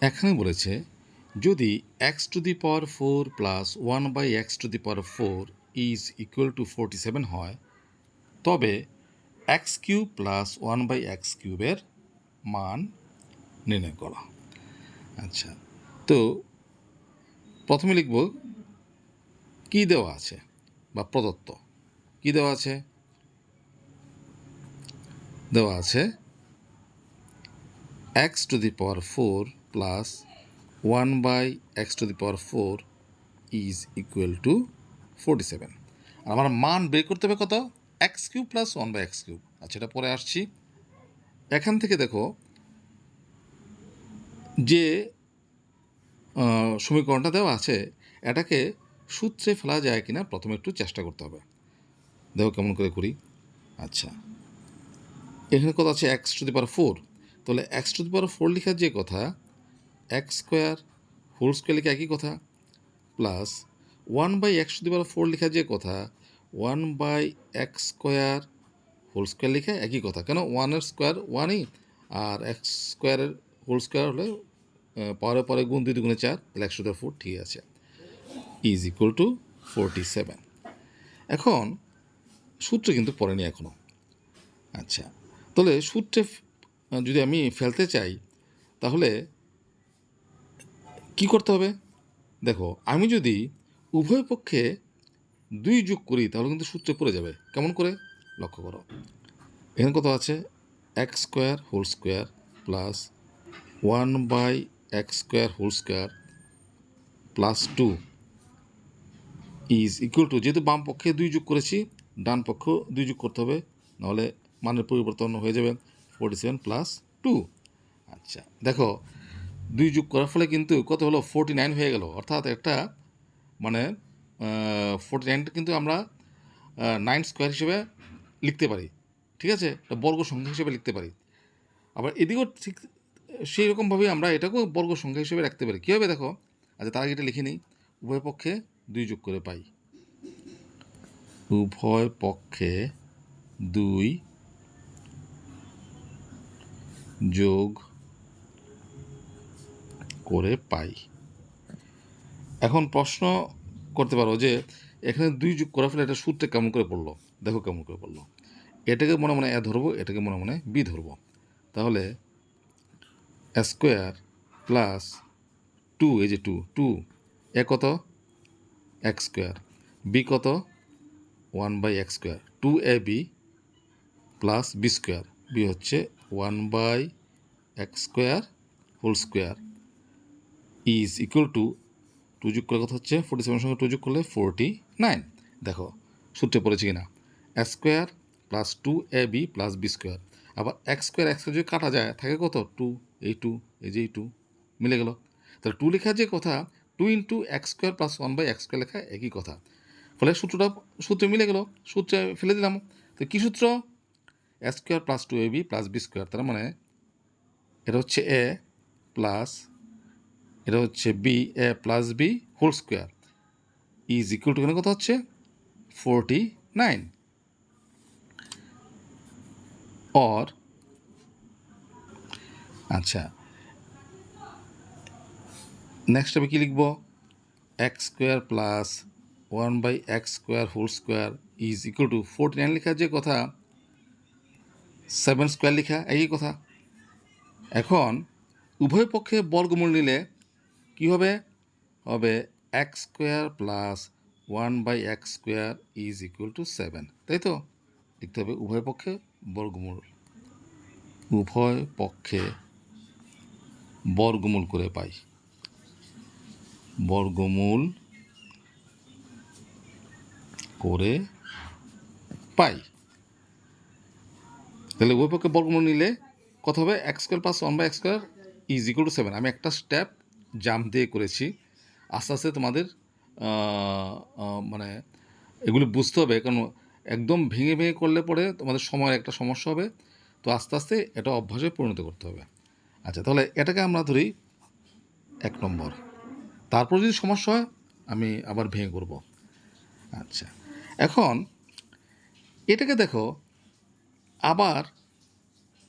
এখানে বলেছে যদি x to the power 4 plus 1/x⁴ is equal two 47 হয়, তবে x³ প্লাস 1/x³ মান নির্ণয় করা। আচ্ছা, তো প্রথমে লিখব কি দেওয়া আছে বা প্রদত্ত কি দেওয়া আছে। দেওয়া আছে x⁴ plus 1/x⁴ is equal two 47। আর আমার মান বের করতে হবে কত? x³ plus 1/x³। আচ্ছা, এটা পরে আসছি। এখান থেকে দেখো যে সমীকরণটা দেওয়া আছে এটাকে সূত্রে ফেলা যায় কিনা প্রথমে একটু চেষ্টা করতে হবে। দেখো কেমন করে করি। আচ্ছা, এখানে কত আছে? x⁴। তাহলে x⁴ লেখার যে কথা, x² লেখা একই কথা, প্লাস 1/x⁴ লেখা যে কথা 1/x² লেখা একই কথা। কেন? 1-এর স্কোয়ার 1ই, আর x² হলে পরে পরে গুণ 2 2 4, তাহলে 1/4 ঠিক আছে, ইজ ইকুয়াল টু 47। এখন সূত্র কিন্তু পড়েনি এখনো। আচ্ছা, তাহলে সূত্রে যদি আমি ফেলতে চাই তাহলে কি করতে হবে? দেখো, আমি যদি উভয় পক্ষে 2 যোগ করি তাহলে কিন্তু সূত্রে পড়ে যাবে। কেমন করে? লক্ষ্য করো, এখানে কত আছে? x² plus 1/x² plus 2 is equal two, যেহেতু বাম পক্ষে 2 যোগ করেছি, ডান পক্ষ 2 যোগ করতে হবে, নাহলে মানের পরিবর্তন হয়ে যাবে 47 প্লাস 2। আচ্ছা, দেখো 2 যোগ করার ফলে কিন্তু কত হলো? 49 হয়ে গেল। অর্থাৎ একটা মানে 49টা কিন্তু আমরা 9² হিসেবে লিখতে পারি। ঠিক আছে, এটা বর্গ সংখ্যা হিসেবে লিখতে পারি। আবার এদিকেও ঠিক সেই রকমভাবেই আমরা এটাকেও বর্গ সংখ্যা হিসেবে রাখতে পারি। কীভাবে দেখো? আচ্ছা, তার আগে এটা লিখে নিই। উভয় পক্ষে 2 যোগ করে পাই। উভয় পক্ষে 2 যোগ করে পাই। এখন প্রশ্ন করতে পারো যে এখানে 2 যোগ করার ফলে এটা সূত্রে কেমন করে পড়লো। দেখো কেমন করে পড়লো। এটাকে মনে মনে এ ধরবো, এটাকে মনে মনে বি ধরবো। তাহলে স্কোয়ার প্লাস 2, এই যে 2 এ কত? x², বি কত? 1/x²। 2ab plus b², B হচ্ছে 1/x² ইজ ইকুয়াল টু 2 যোগ করলে কত হচ্ছে? 47 সঙ্গে 2 যোগ করলে 49। দেখো সূত্রে পড়েছে কিনা। Square plus 2ab plus b²। আবার x² যদি কাটা যায় থাকে কত? 2, এই 2, এই যে এই 2 মিলে গেল। তাহলে 2 লেখা যে কথা 2 ইন্টু x² প্লাস 1/x² লেখা একই কথা। ফলে সূত্রে মিলে গেল, সূত্রে ফেলে দিলাম। তো কী সূত্র? Square plus 2ab plus b²। তার মানে এটা হচ্ছে এ প্লাস এটা হচ্ছে b, a plus b whole square is equal to, এখানে কত হচ্ছে? 49। অর, আচ্ছা নেক্সট আমি কী লিখব? x² plus 1/x² whole square is equal to 49 লেখা যে কথা 7² লেখা একই কথা। এখন উভয় পক্ষে বর্গমূল নিলে কী হবে? হবে x² plus 1/x² is equal two 7, তাই তো? লিখতে হবে উভয় পক্ষে বর্গমূল। উভয় পক্ষে বর্গমূল করে পাই। বর্গমূল করে পাই। তাহলে উভয় পক্ষে বর্গমূল নিলে কত হবে? x² plus 1/x² is equal two 7। আমি একটা স্টেপ জাম্প দিয়ে করেছি। আস্তে আস্তে তোমাদের মানে এগুলো বুঝতে হবে, কারণ একদম ভেঙে ভেঙে করলে পরে তোমাদের সময়ের একটা সমস্যা হবে। তো আস্তে আস্তে এটা অভ্যাসে পরিণত করতে হবে। আচ্ছা, তাহলে এটাকে আমরা ধরি 1 নম্বর। তারপর যদি সমস্যা হয় আমি আবার ভেঙে করব। আচ্ছা, এখন এটাকে দেখো আবার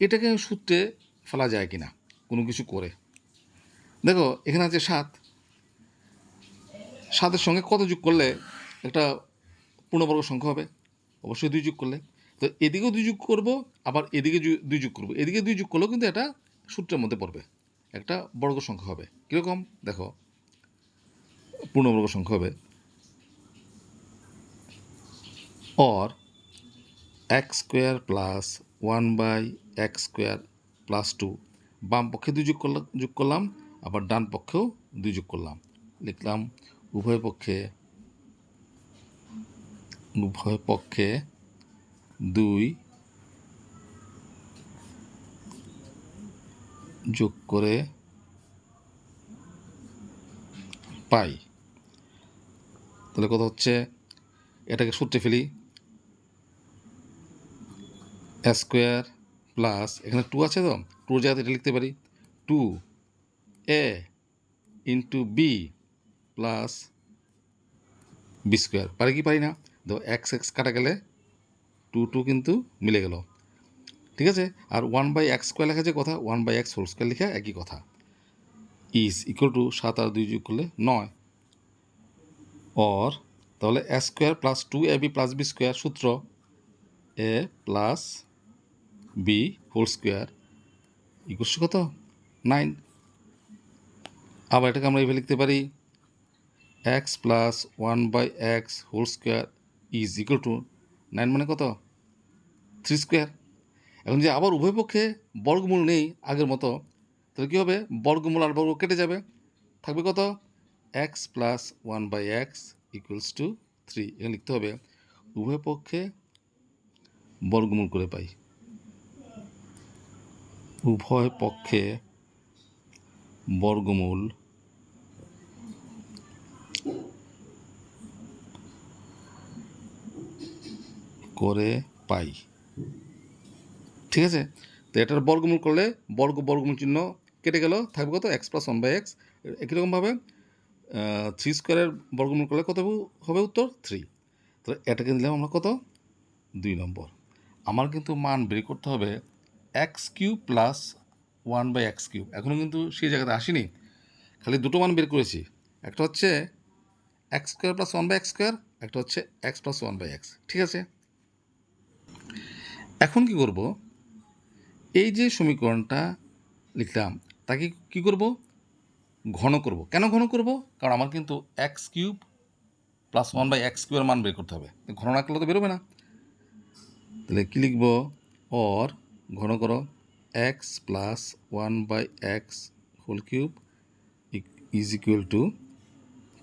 এটাকে সূত্রে ফেলা যায় কিনা কোনো কিছু করে। দেখো এখানে আছে 7, 7-এর সঙ্গে কত যোগ করলে একটা পূর্ণবর্গ সংখ্যা হবে? অবশ্যই 2 যোগ করলে। তো এদিকেও 2 যোগ করবো, আবার এদিকে 2 যোগ করবো। এদিকে 2 যোগ করলেও কিন্তু এটা সূত্রের মধ্যে পড়বে, একটা বর্গ সংখ্যা হবে। কীরকম দেখো, পূর্ণবর্গ সংখ্যা হবে or x² plus 1/x² plus 2। বাম পক্ষে 2 যোগ করলাম, আবার ডান পক্ষেও 2 যোগ করলাম। লিখলাম উভয় পক্ষে 2 যোগ করে পাই। তাহলে কত হচ্ছে, এটাকে সূত্রে ফেলি, a² প্লাস এখানে 2 আছে, তো 2 জায়গাতে এটা লিখতে পারি 2a into B plus b²। পারি কি পারি না? দেখো এক্স কাটা গেলে 2 কিন্তু মিলে গেল, ঠিক আছে। আর 1/x² লেখা যে কথা, 1/x² লেখা একই কথা। ইজ ইকুয়াল টু 7 আর 2 যোগ করলে 9, অর তাহলে a² plus 2ab plus b² সূত্র a plus b whole square equal to কত, 9। আবার এটাকে আমরা এইভাবে লিখতে পারি x plus 1/x² is equal to 9 মানে কত, 3²। এখন যে আবার উভয় পক্ষে বর্গমূল নেই আগের মতো, তাহলে কী হবে, বর্গমূল আর বর্গ কেটে যাবে, থাকবে কত, x plus 1/x equals to 3। এখানে লিখতে হবে উভয় পক্ষে বর্গমূল করে পাই, উভয় পক্ষে বর্গমূল করে পাই, ঠিক আছে। তো এটার বর্গমূল করলে বর্গমূল চিহ্ন কেটে গেল, থাকবে কত, x প্লাস 1/x। একই রকমভাবে 3² বর্গমূল করলে কত হবে উত্তর, 3। তাহলে এটাকে দিলাম আমরা কত, 2 নম্বর। আমার কিন্তু মান বের করতে হবে x³ প্লাস 1/x³। এখনও কিন্তু সেই জায়গাতে আসিনি, খালি দুটো মান বের করেছি, একটা হচ্ছে x² প্লাস 1/x², একটা হচ্ছে x প্লাস 1/x, ঠিক আছে। এখন কি করব, এই যে সমীকরণটা লিখলাম তাকে কি করব, ঘন করব। কেন ঘন করব, কারণ আমার কিন্তু x³ প্লাস 1/x³ এর মান বের করতে হবে, ঘন না করলে তো বেরোবে না। তাহলে কী লিখব, অর ঘন করো x plus 1/x³ is equal two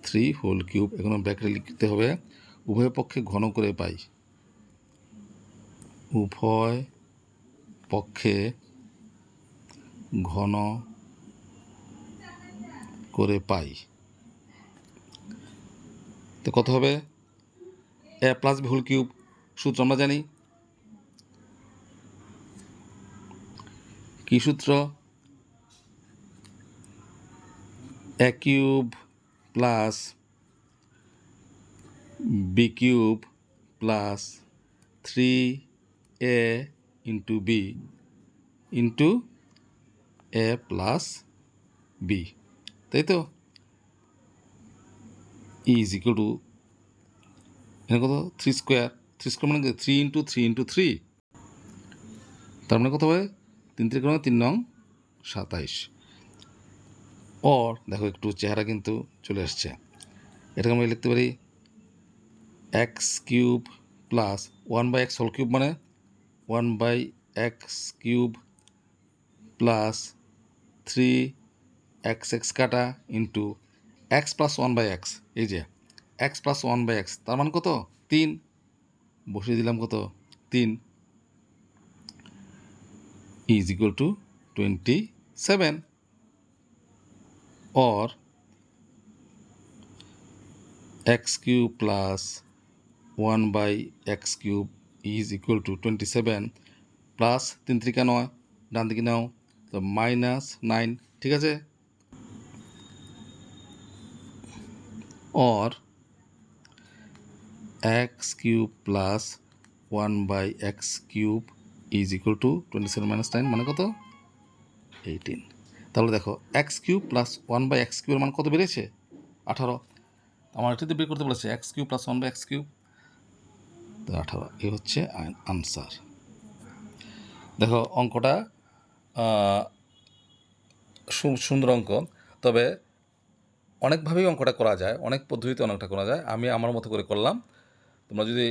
3³ এখন ব্র্যাকেটে লিখতে হবে উভয় পক্ষে ঘন করে পাই, উভয় পক্ষে ঘন করে পাই। তো কত হবে, a plus b whole cube, সূত্র আমরা জানি, কি সূত্র, a³ plus b³ plus 3a into b into a plus b, তাই তো, ইজ ইকুয়াল টু এখানে কত, 3² মানে 3 × 3 × 3, তার মানে কত হবে, 3×3 = 27। অর দেখো একটু চেহারা কিন্তু চলে আসছে, এটাকে আমরা লিখতে পারি x³ প্লাস 1/x³ মানে 1/x³ প্লাস 3x কাটা ইন্টু x প্লাস 1/x, এই যে x প্লাস 1/x তার মান কত, 3, বসিয়ে দিলাম কত, 3 is equal two 27। or x³ plus 1/x³ is equal two 27 plus 3 3 9, ডান দিকে নাও, তো -9, ঠিক আছে। or x³ plus 1/x³ is equal two 27 - 9 মানে কত, 18। তাহলে দেখো এক্স কিউব প্লাস 1/x কিউবের মান কত বেড়েছে? 18। আমার এটাতে বের করতে বলেছে x cube plus 1/x cube, তো 18। এই হচ্ছে আনসার। দেখো অঙ্কটা সুন্দর অঙ্ক, তবে অনেকভাবেই অঙ্কটা করা যায়, অনেক পদ্ধতিতে অনেকটা করা যায়। আমি আমার মতো করে করলাম। তোমরা যদি